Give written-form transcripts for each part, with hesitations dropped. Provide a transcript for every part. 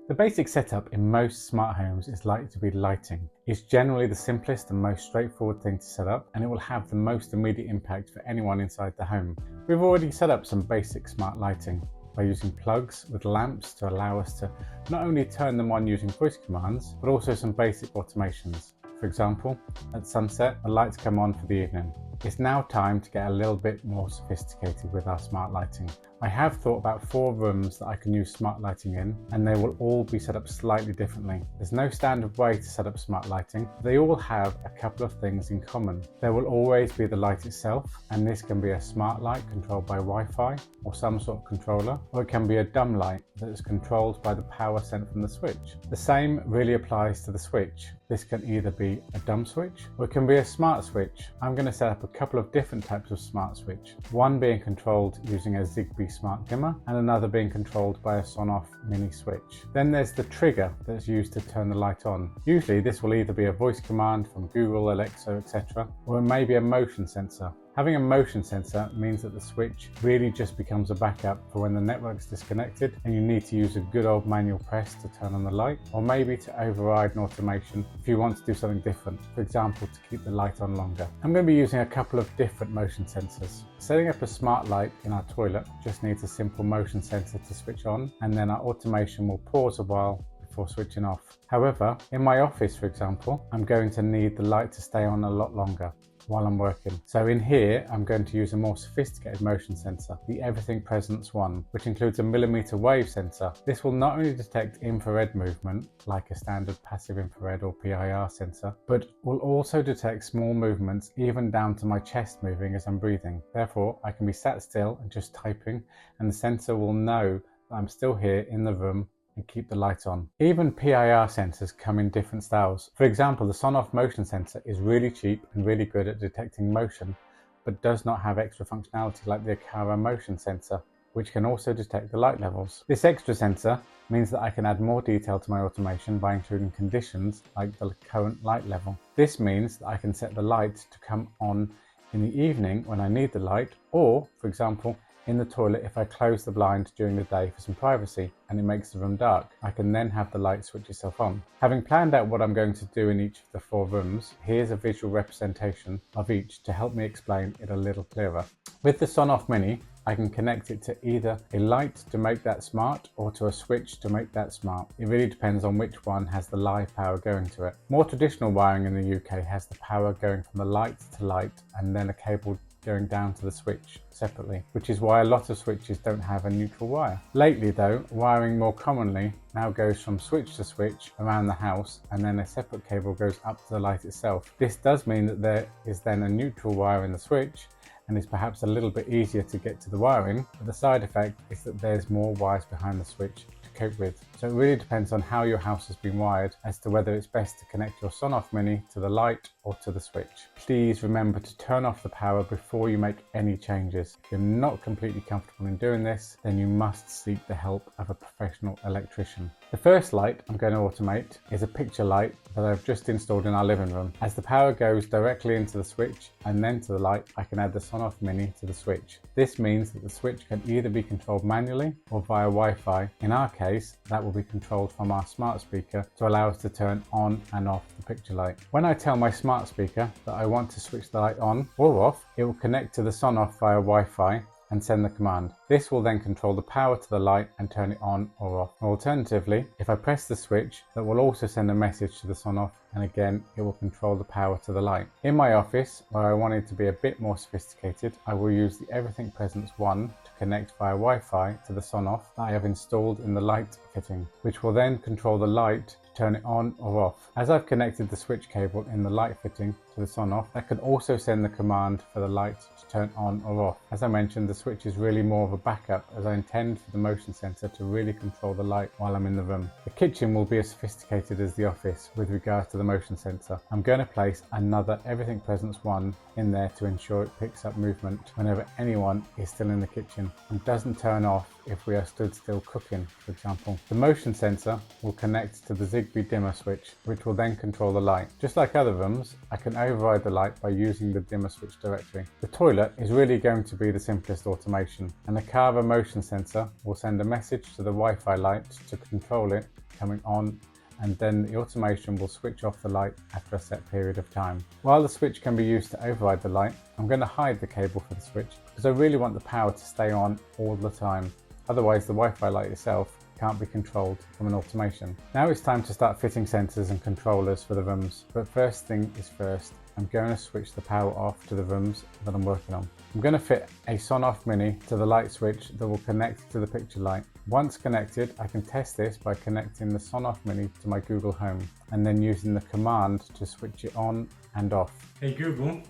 The basic setup in most smart homes is likely to be lighting. It's generally the simplest and most straightforward thing to set up, and it will have the most immediate impact for anyone inside the home. We've already set up some basic smart lighting by using plugs with lamps to allow us to not only turn them on using voice commands, but also some basic automations. For example, at sunset, the lights come on for the evening. It's now time to get a little bit more sophisticated with our smart lighting. I have thought about 4 rooms that I can use smart lighting in, and they will all be set up slightly differently. There's no standard way to set up smart lighting. They all have a couple of things in common. There will always be the light itself, and this can be a smart light controlled by Wi-Fi or some sort of controller, or it can be a dumb light that is controlled by the power sent from the switch. The same really applies to the switch. This can either be a dumb switch or it can be a smart switch. I'm going to set up a couple of different types of smart switch, one being controlled using a Zigbee smart dimmer and another being controlled by a Sonoff mini switch. Then there's the trigger that's used to turn the light on. Usually this will either be a voice command from Google, Alexa, etc., or it may be a motion sensor. Having a motion sensor means that the switch really just becomes a backup for when the network's disconnected and you need to use a good old manual press to turn on the light, or maybe to override an automation if you want to do something different, for example to keep the light on longer. I'm going to be using a couple of different motion sensors. Setting up a smart light in our toilet just needs a simple motion sensor to switch on, and then our automation will pause a while before switching off. However, in my office, for example, I'm going to need the light to stay on a lot longer while I'm working. So in here, I'm going to use a more sophisticated motion sensor, the Everything Presence one, which includes a millimeter wave sensor. This will not only detect infrared movement, like a standard passive infrared or PIR sensor, but will also detect small movements, even down to my chest moving as I'm breathing. Therefore, I can be sat still and just typing, and the sensor will know that I'm still here in the room and keep the light on. Even PIR sensors come in different styles. For example, the Sonoff motion sensor is really cheap and really good at detecting motion, but does not have extra functionality like the Aqara motion sensor, which can also detect the light levels. This extra sensor means that I can add more detail to my automation by including conditions like the current light level. This means that I can set the light to come on in the evening when I need the light, or, for example, in the toilet if I close the blind during the day for some privacy and it makes the room dark. I can then have the light switch itself on. Having planned out what I'm going to do in each of the 4 rooms, here's a visual representation of each to help me explain it a little clearer. With the Sonoff Mini, I can connect it to either a light to make that smart or to a switch to make that smart. It really depends on which one has the live power going to it. More traditional wiring in the UK has the power going from the light to light and then a cable going down to the switch separately, which is why a lot of switches don't have a neutral wire. Lately though, wiring more commonly now goes from switch to switch around the house, and then a separate cable goes up to the light itself. This does mean that there is then a neutral wire in the switch, and is perhaps a little bit easier to get to the wiring, but the side effect is that there's more wires behind the switch to cope with. So it really depends on how your house has been wired as to whether it's best to connect your Sonoff Mini to the light or to the switch. Please remember to turn off the power before you make any changes. If you're not completely comfortable in doing this, then you must seek the help of a professional electrician. The first light I'm going to automate is a picture light that I've just installed in our living room. As the power goes directly into the switch and then to the light, I can add the Sonoff Mini to the switch. This means that the switch can either be controlled manually or via Wi-Fi. In our case, that will be controlled from our smart speaker to allow us to turn on and off the picture light. When I tell my smart speaker that I want to switch the light on or off, it will connect to the Sonoff via Wi-Fi and send the command. This will then control the power to the light and turn it on or off. Alternatively, if I press the switch, that will also send a message to the Sonoff, and again it will control the power to the light. In my office, where I want it to be a bit more sophisticated, I will use the Everything Presence one to connect via Wi-Fi to the Sonoff that I have installed in the light fitting, which will then control the light to turn it on or off. As I've connected the switch cable in the light fitting to the Sonoff, that can also send the command for the light to turn on or off. As I mentioned, the switch is really more of a backup, as I intend for the motion sensor to really control the light while I'm in the room. The kitchen will be as sophisticated as the office with regards to the motion sensor. I'm going to place another Everything Presence one in there to ensure it picks up movement whenever anyone is still in the kitchen and doesn't turn off if we are stood still cooking, for example. The motion sensor will connect to the Zigbee dimmer switch, which will then control the light. Just like other rooms, I can override the light by using the dimmer switch directly. The toilet is really going to be the simplest automation, and a Carver motion sensor will send a message to the Wi-Fi light to control it coming on, and then the automation will switch off the light after a set period of time. While the switch can be used to override the light, I'm going to hide the cable for the switch because I really want the power to stay on all the time. Otherwise the Wi-Fi light itself can't be controlled from an automation. Now it's time to start fitting sensors and controllers for the rooms, but first thing is first. I'm going to switch the power off to the rooms that I'm working on. I'm going to fit a Sonoff Mini to the light switch that will connect to the picture light. Once connected, I can test this by connecting the Sonoff Mini to my Google Home and then using the command to switch it on and off. Hey Google,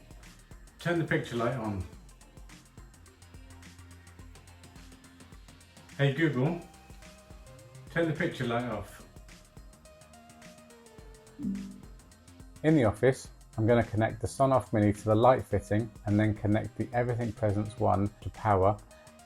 turn the picture light on. Hey Google, turn the picture light off. In the office, I'm going to connect the Sonoff Mini to the light fitting and then connect the Everything Presence 1 to power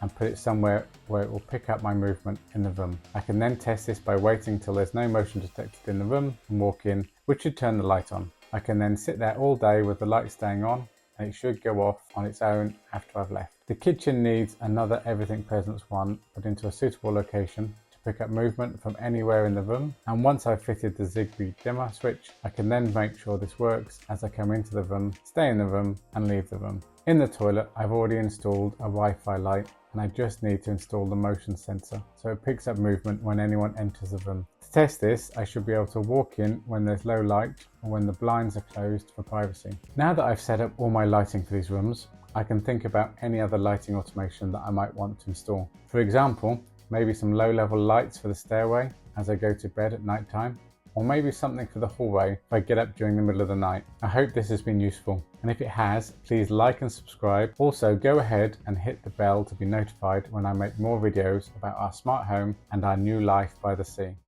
and put it somewhere where it will pick up my movement in the room. I can then test this by waiting till there's no motion detected in the room and walk in, which should turn the light on. I can then sit there all day with the light staying on and it should go off on its own after I've left. The kitchen needs another Everything Presence 1 put into a suitable location pick up movement from anywhere in the room, and once I've fitted the Zigbee dimmer switch, I can then make sure this works as I come into the room, stay in the room and leave the room. In the toilet, I've already installed a Wi-Fi light and I just need to install the motion sensor so it picks up movement when anyone enters the room. To test this, I should be able to walk in when there's low light or when the blinds are closed for privacy. Now that I've set up all my lighting for these rooms, I can think about any other lighting automation that I might want to install. For example, maybe some low-level lights for the stairway as I go to bed at night time, or maybe something for the hallway if I get up during the middle of the night. I hope this has been useful, and if it has, please like and subscribe. Also, go ahead and hit the bell to be notified when I make more videos about our smart home and our new life by the sea.